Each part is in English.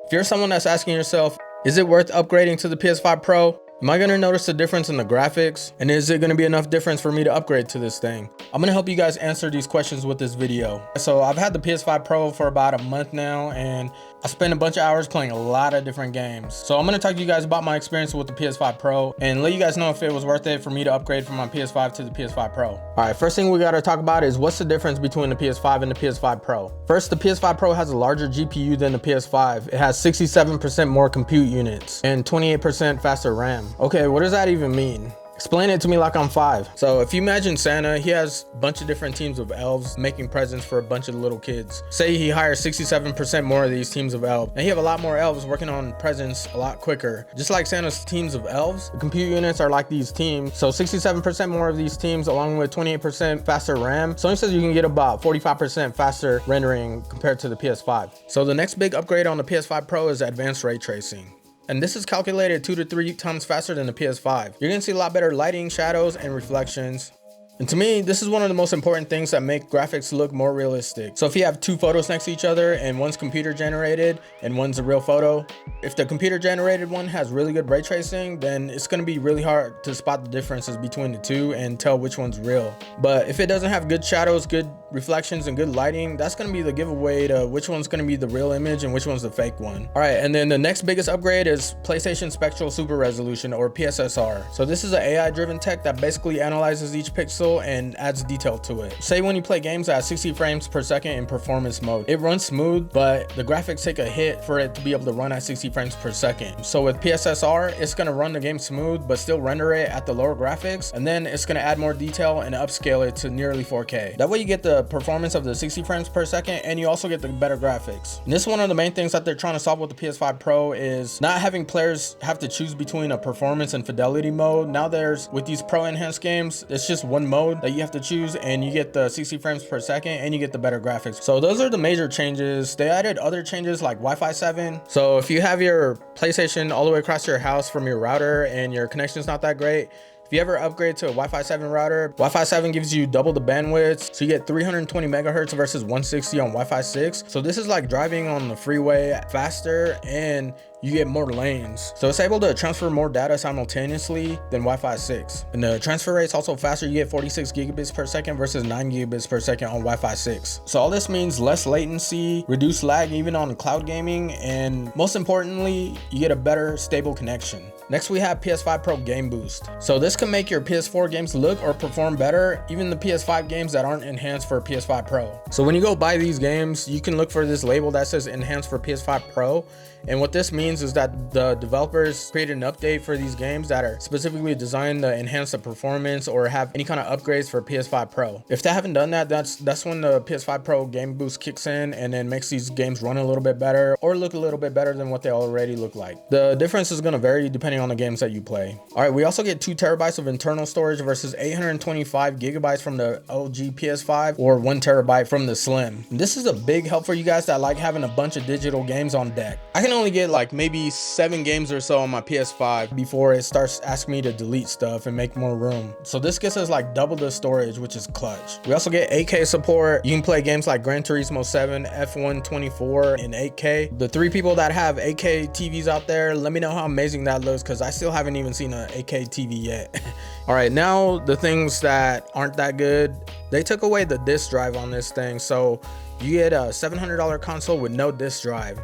If you're someone that's asking yourself, is it worth upgrading to the PS5 Pro? Am I gonna notice a difference in the graphics? And is it gonna be enough difference for me to upgrade to this thing? I'm gonna help you guys answer these questions with this video. So I've had the PS5 Pro for about a month now, and I spent a bunch of hours playing a lot of different games. So I'm gonna talk to you guys about my experience with the PS5 Pro and let you guys know if it was worth it for me to upgrade from my PS5 to the PS5 Pro. All right, first thing we gotta talk about is what's the difference between the PS5 and the PS5 Pro. First, the PS5 Pro has a larger GPU than the PS5. It has 67% more compute units and 28% faster RAM. Okay, what does that even mean? Explain it to me like I'm 5. So if you imagine Santa, he has a bunch of different teams of elves making presents for a bunch of little kids. Say he hires 67% more of these teams of elves, and he have a lot more elves working on presents a lot quicker. Just like Santa's teams of elves, the compute units are like these teams. So 67% more of these teams along with 28% faster RAM. Sony says you can get about 45% faster rendering compared to the PS5. So the next big upgrade on the PS5 Pro is advanced ray tracing. And this is calculated 2 to 3 times faster than the PS5. You're gonna see a lot better lighting, shadows, and reflections. And to me, this is one of the most important things that make graphics look more realistic. So if you have two photos next to each other and one's computer generated and one's a real photo, if the computer generated one has really good ray tracing, then it's gonna be really hard to spot the differences between the two and tell which one's real. But if it doesn't have good shadows, good reflections, and good lighting, that's gonna be the giveaway to which one's gonna be the real image and which one's the fake one. All right, and then the next biggest upgrade is PlayStation Spectral Super Resolution, or PSSR. So this is an AI-driven tech that basically analyzes each pixel and adds detail to it. Say when you play games at 60 frames per second in performance mode, it runs smooth, but the graphics take a hit for it to be able to run at 60 frames per second. So with PSSR, it's gonna run the game smooth, but still render it at the lower graphics, and then it's gonna add more detail and upscale it to nearly 4K. That way you get the performance of the 60 frames per second, and you also get the better graphics. And this is one of the main things that they're trying to solve with the PS5 Pro is not having players have to choose between a performance and fidelity mode. Now with these Pro Enhanced games, it's just one mode that you have to choose, and you get the 60 frames per second and you get the better graphics. So those are the major changes. They added other changes like Wi-Fi 7. So if you have your PlayStation all the way across your house from your router and your connection's not that great, if you ever upgrade to a Wi-Fi 7 router, Wi-Fi 7 gives you double the bandwidth. So you get 320 megahertz versus 160 on Wi-Fi 6. So this is like driving on the freeway faster, and you get more lanes. So it's able to transfer more data simultaneously than Wi-Fi 6. And the transfer rate's also faster. You get 46 gigabits per second versus 9 gigabits per second on Wi-Fi 6. So all this means less latency, reduced lag even on cloud gaming, and most importantly, you get a better stable connection. Next, we have PS5 Pro Game Boost. So this can make your PS4 games look or perform better, even the PS5 games that aren't enhanced for PS5 Pro. So when you go buy these games, you can look for this label that says enhanced for PS5 Pro. And what this means is that the developers created an update for these games that are specifically designed to enhance the performance or have any kind of upgrades for PS5 Pro. If they haven't done that, that's when the PS5 Pro Game Boost kicks in and then makes these games run a little bit better or look a little bit better than what they already look like. The difference is going to vary depending on the games that you play. All right, we also get 2 terabytes of internal storage versus 825 gigabytes from the LG PS5 or 1 terabyte from the Slim. And this is a big help for you guys that like having a bunch of digital games on deck. I can only get like maybe 7 games or so on my PS5 before it starts asking me to delete stuff and make more room. So this gets us like double the storage, which is clutch. We also get 8K support. You can play games like Gran Turismo 7, F1 24 in 8K. The 3 people that have 8K TVs out there, let me know how amazing that looks, because I still haven't even seen an 8K TV yet. All right, now the things that aren't that good. They took away the disc drive on this thing. So you get a $700 console with no disc drive.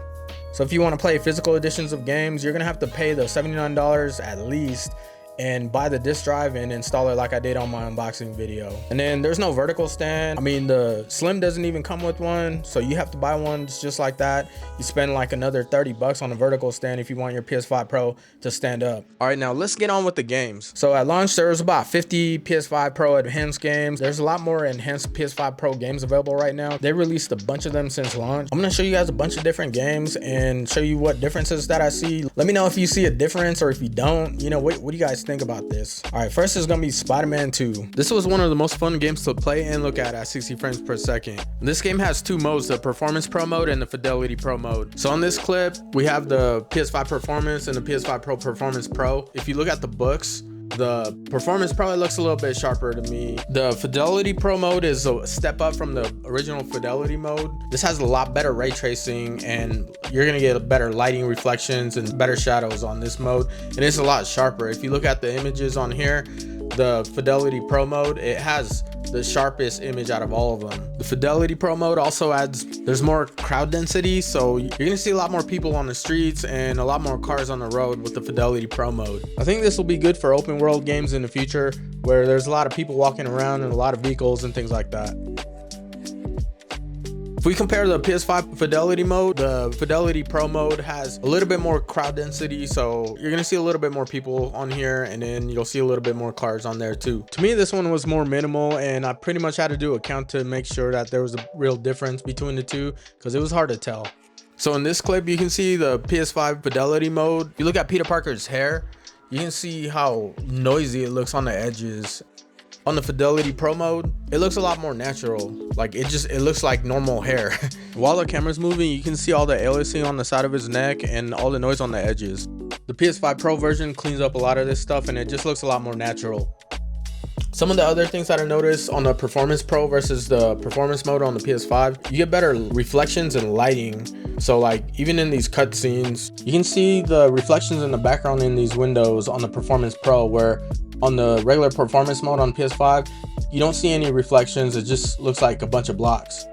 So if you want to play physical editions of games, you're going to have to pay the $79 at least and buy the disc drive and install it like I did on my unboxing video. And then there's no vertical stand. I mean, the Slim doesn't even come with one, so you have to buy one just like that. You spend like another 30 bucks on a vertical stand if you want your PS5 Pro to stand up. All right, now let's get on with the games. So at launch, there was about 50 PS5 Pro Enhanced games. There's a lot more enhanced PS5 Pro games available right now. They released a bunch of them since launch. I'm gonna show you guys a bunch of different games and show you what differences that I see. Let me know if you see a difference, or if you don't, you know, what do you guys think about this? All right, first is gonna be Spider-Man 2. This was one of the most fun games to play and look at 60 frames per second. This game has 2 modes, the Performance Pro mode and the Fidelity Pro mode. So on this clip, we have the PS5 Performance and the PS5 Pro Performance Pro. If you look at the books, The performance probably looks a little bit sharper to me. The Fidelity Pro mode is a step up from the original Fidelity mode. This has a lot better ray tracing, and you're gonna get better lighting reflections and better shadows on this mode, and it's a lot sharper. If you look at the images on here, the Fidelity Pro mode, it has the sharpest image out of all of them. The Fidelity Pro mode also there's more crowd density, so you're gonna see a lot more people on the streets and a lot more cars on the road with the Fidelity Pro mode. I think this will be good for open world games in the future where there's a lot of people walking around and a lot of vehicles and things like that. If we compare the PS5 Fidelity mode, the Fidelity Pro mode has a little bit more crowd density, so you're gonna see a little bit more people on here, and then you'll see a little bit more cars on there too. To me, this one was more minimal, and I pretty much had to do a count to make sure that there was a real difference between the two, because it was hard to tell. So in this clip, you can see the PS5 Fidelity mode. If you look at Peter Parker's hair, you can see how noisy it looks on the edges. On the Fidelity Pro mode, it looks a lot more natural. Like it looks like normal hair. While the camera's moving, you can see all the aliasing on the side of his neck and all the noise on the edges. The PS5 Pro version cleans up a lot of this stuff, and it just looks a lot more natural. Some of the other things that I noticed on the Performance Pro versus the Performance mode on the PS5, you get better reflections and lighting. So like even in these cutscenes, you can see the reflections in the background in these windows on the Performance Pro, where on the regular Performance mode on PS5, you don't see any reflections. It just looks like a bunch of blocks.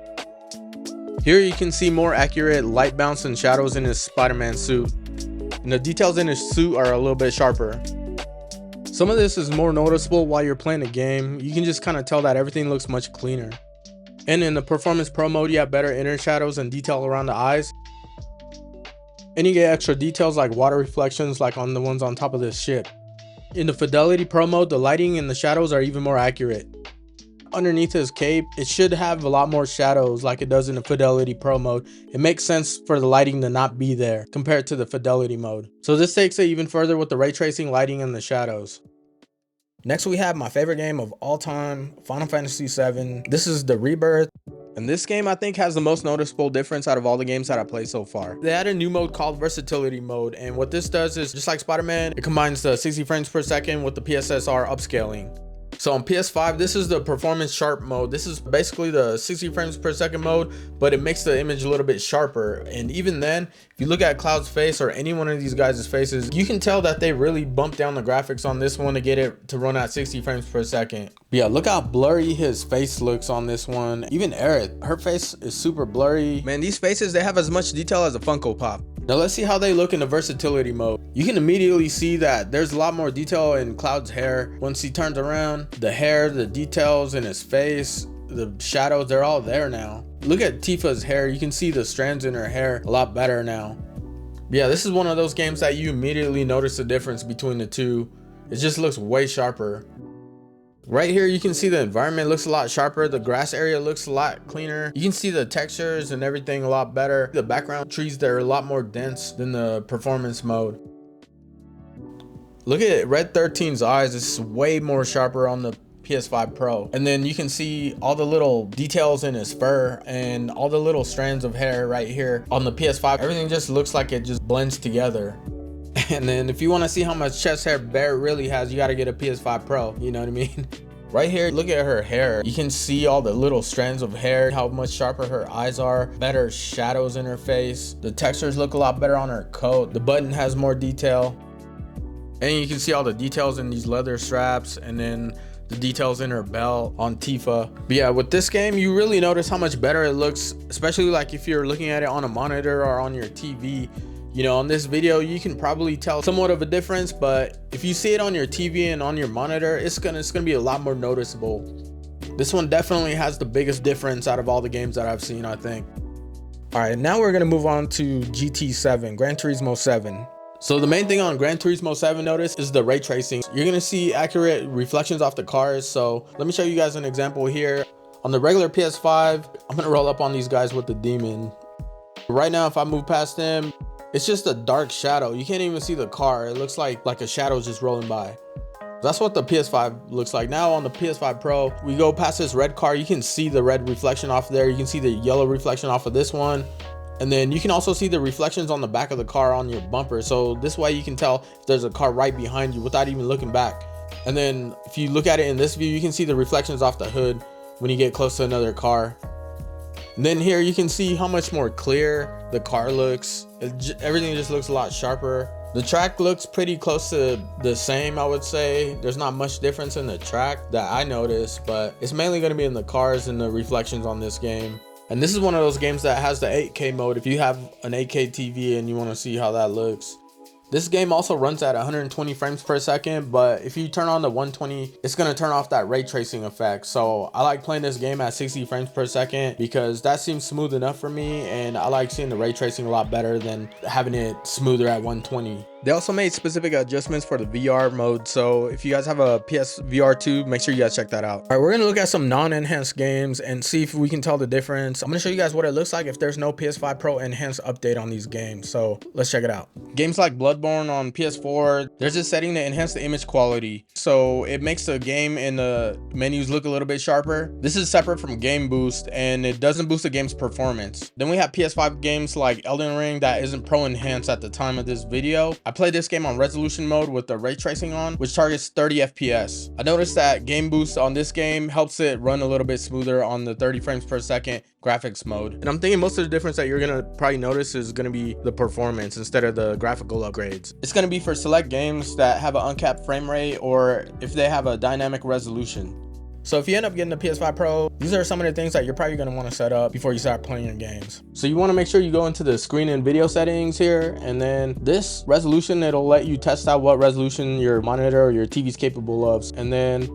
Here you can see more accurate light bounce and shadows in his Spider-Man suit, and the details in his suit are a little bit sharper. Some of this is more noticeable while you're playing the game. You can just kind of tell that everything looks much cleaner. And in the Performance Pro mode, you have better inner shadows and detail around the eyes. And you get extra details like water reflections, like on the ones on top of this ship. In the Fidelity Pro mode, the lighting and the shadows are even more accurate. Underneath his cape, it should have a lot more shadows like it does in the Fidelity Pro mode. It makes sense for the lighting to not be there compared to the Fidelity mode. So this takes it even further with the ray tracing, lighting, and the shadows. Next we have my favorite game of all time, Final Fantasy VII. This is the Rebirth. And this game I think has the most noticeable difference out of all the games that I played so far. They had a new mode called Versatility mode, and what this does is, just like Spider-Man, it combines the 60 frames per second with the PSSR upscaling. So on PS5, this is the performance sharp mode. This is basically the 60 frames per second mode, but it makes the image a little bit sharper. And even then, if you look at Cloud's face or any one of these guys' faces, you can tell that they really bumped down the graphics on this one to get it to run at 60 frames per second. But yeah, look how blurry his face looks on this one. Even Aerith, her face is super blurry. Man, these faces, they have as much detail as a Funko Pop. Now let's see how they look in the versatility mode. You can immediately see that there's a lot more detail in Cloud's hair. Once he turns around, the hair, the details in his face, the shadows, they're all there now. Look at Tifa's hair. You can see the strands in her hair a lot better now. Yeah, this is one of those games that you immediately notice the difference between the two. It just looks way sharper. Right here, you can see the environment looks a lot sharper. The grass area looks a lot cleaner. You can see the textures and everything a lot better. The background trees, they're a lot more dense than the performance mode. Look at Red 13's eyes. It's way more sharper on the PS5 Pro. And then you can see all the little details in his fur and all the little strands of hair right here on the PS5. Everything just looks like it just blends together. And then if you want to see how much chest hair Barrett really has, you got to get a PS5 Pro. You know what I mean? Right here, look at her hair. You can see all the little strands of hair, how much sharper her eyes are, better shadows in her face. The textures look a lot better on her coat. The button has more detail. And you can see all the details in these leather straps, and then the details in her belt on Tifa. But yeah, with this game, you really notice how much better it looks, especially like if you're looking at it on a monitor or on your TV. You know, on this video, you can probably tell somewhat of a difference, but if you see it on your TV and on your monitor, it's gonna be a lot more noticeable. This one definitely has the biggest difference out of all the games that I've seen, I think. All right, now we're gonna move on to GT7, Gran Turismo 7. So the main thing on Gran Turismo 7 notice is the ray tracing. You're gonna see accurate reflections off the cars. So let me show you guys an example here. On the regular PS5, I'm gonna roll up on these guys with the demon. Right now, if I move past them, it's just a dark shadow. You can't even see the car. It looks like a shadow just rolling by. That's what the PS5 looks like. Now on the PS5 Pro, we go past this red car. You can see the red reflection off there. You can see the yellow reflection off of this one. And then you can also see the reflections on the back of the car on your bumper. So this way you can tell if there's a car right behind you without even looking back. And then if you look at it in this view, you can see the reflections off the hood when you get close to another car. And then here you can see how much more clear the car looks. Everything just looks a lot sharper. The track looks pretty close to the same, I would say. There's not much difference in the track that I noticed, but it's mainly going to be in the cars and the reflections on this game. And this is one of those games that has the 8K mode if you have an 8K TV and you want to see how that looks. This game also runs at 120 frames per second, but if you turn on the 120, it's going to turn off that ray tracing effect. So I like playing this game at 60 frames per second because that seems smooth enough for me, and I like seeing the ray tracing a lot better than having it smoother at 120. They also made specific adjustments for the VR mode, so if you guys have a PSVR 2, make sure you guys check that out. All right, we're going to look at some non-enhanced games and see if we can tell the difference. I'm going to show you guys what it looks like if there's no PS5 Pro Enhanced update on these games, so let's check it out. Games like Bloodborne on PS4, there's this setting to enhance the image quality, so it makes the game and the menus look a little bit sharper. This is separate from Game Boost, and it doesn't boost the game's performance. Then we have PS5 games like Elden Ring that isn't Pro Enhanced at the time of this video. I played this game on resolution mode with the ray tracing on, which targets 30 FPS. I noticed that Game Boost on this game helps it run a little bit smoother on the 30 frames per second graphics mode. And I'm thinking most of the difference that you're gonna probably notice is gonna be the performance instead of the graphical upgrades. It's gonna be for select games that have an uncapped frame rate or if they have a dynamic resolution. So if you end up getting the PS5 Pro, these are some of the things that you're probably going to want to set up before you start playing your games. So you want to make sure you go into the screen and video settings here, and then this resolution, it'll let you test out what resolution your monitor or your TV is capable of. And then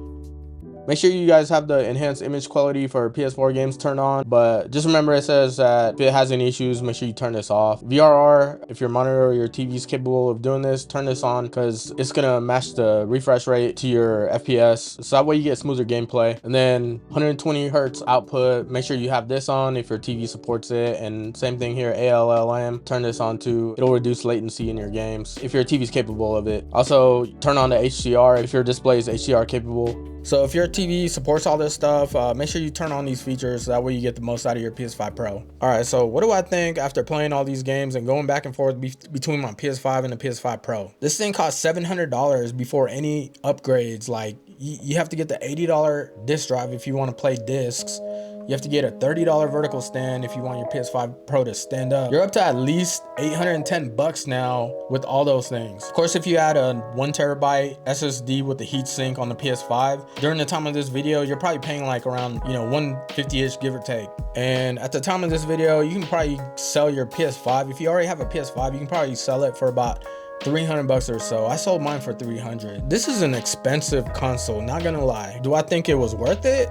make sure you guys have the enhanced image quality for PS4 games turned on, but just remember it says that if it has any issues, make sure you turn this off. VRR, if your monitor or your TV is capable of doing this, turn this on because it's gonna match the refresh rate to your FPS, so that way you get smoother gameplay. And then 120 hertz output, make sure you have this on if your TV supports it, and same thing here, ALLM, turn this on too. It'll reduce latency in your games if your TV is capable of it. Also, turn on the HDR if your display is HDR capable. So if your TV supports all this stuff, make sure you turn on these features, so that way you get the most out of your PS5 Pro. All right, so what do I think after playing all these games and going back and forth between my PS5 and the PS5 Pro? This thing costs $700 before any upgrades. Like you have to get the $80 disc drive if you want to play discs. You have to get a $30 vertical stand if you want your PS5 Pro to stand up. You're up to at least $810 now with all those things. Of course, if you add a 1TB SSD with the heatsink on the PS5, during the time of this video, you're probably paying like around, $150-ish, give or take. And at the time of this video, you can probably sell your PS5. If you already have a PS5, you can probably sell it for about $300 or so. I sold mine for $300. This is an expensive console, not gonna lie. Do I think it was worth it?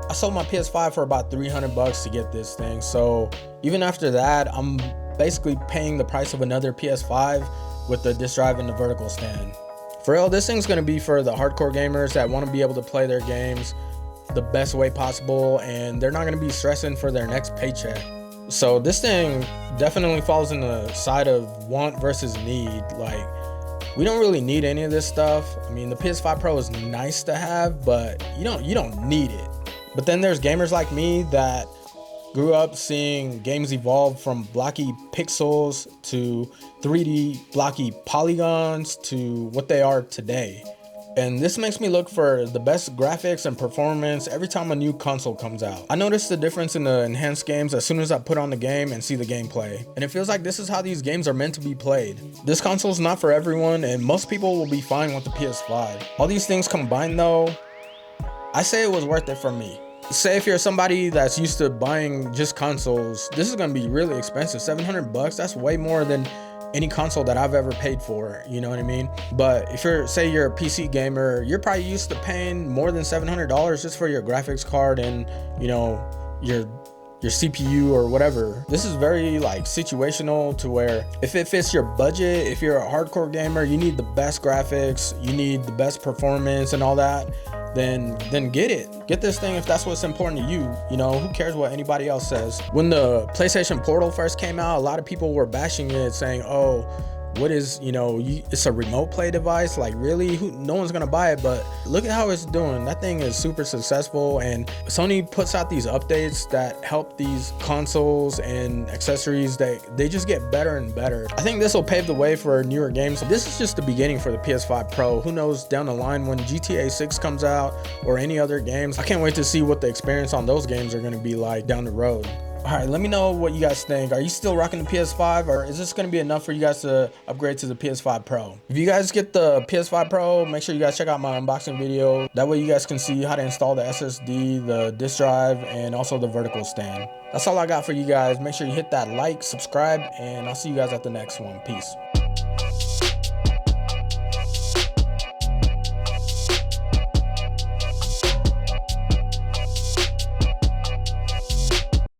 I sold my PS5 for about $300 to get this thing. So even after that, I'm basically paying the price of another PS5 with the disc drive and the vertical stand. For real, this thing's gonna be for the hardcore gamers that wanna be able to play their games the best way possible, and they're not gonna be stressing for their next paycheck. So this thing definitely falls in the side of want versus need. Like, we don't really need any of this stuff. I mean, the PS5 Pro is nice to have, but you don't need it. But then there's gamers like me that grew up seeing games evolve from blocky pixels to 3D blocky polygons to what they are today. And this makes me look for the best graphics and performance every time a new console comes out. I noticed the difference in the enhanced games as soon as I put on the game and see the gameplay. And it feels like this is how these games are meant to be played. This console is not for everyone, and most people will be fine with the PS5. All these things combined though, I say it was worth it for me. Say if you're somebody that's used to buying just consoles, this is gonna be really expensive. $700, that's way more than any console that I've ever paid for, you know what I mean? But if say you're a PC gamer, you're probably used to paying more than $700 just for your graphics card and, your CPU or whatever. This is very like situational to where if it fits your budget, if you're a hardcore gamer, you need the best graphics, you need the best performance and all that, then get it. Get this thing if that's what's important to you. Who cares what anybody else says? When the PlayStation Portal first came out, a lot of people were bashing it, saying, oh, what is, you know, it's a remote play device. Like, really, no one's gonna buy it, but look at how it's doing. That thing is super successful, and Sony puts out these updates that help these consoles and accessories, they just get better and better. I think this will pave the way for newer games. This is just the beginning for the PS5 Pro. Who knows down the line when GTA 6 comes out or any other games. I can't wait to see what the experience on those games are going to be like down the road. All right, let me know what you guys think. Are you still rocking the PS5, or is this going to be enough for you guys to upgrade to the PS5 Pro? If you guys get the PS5 Pro, make sure you guys check out my unboxing video. That way you guys can see how to install the SSD, the disk drive, and also the vertical stand. That's all I got for you guys. Make sure you hit that like, subscribe, and I'll see you guys at the next one. Peace.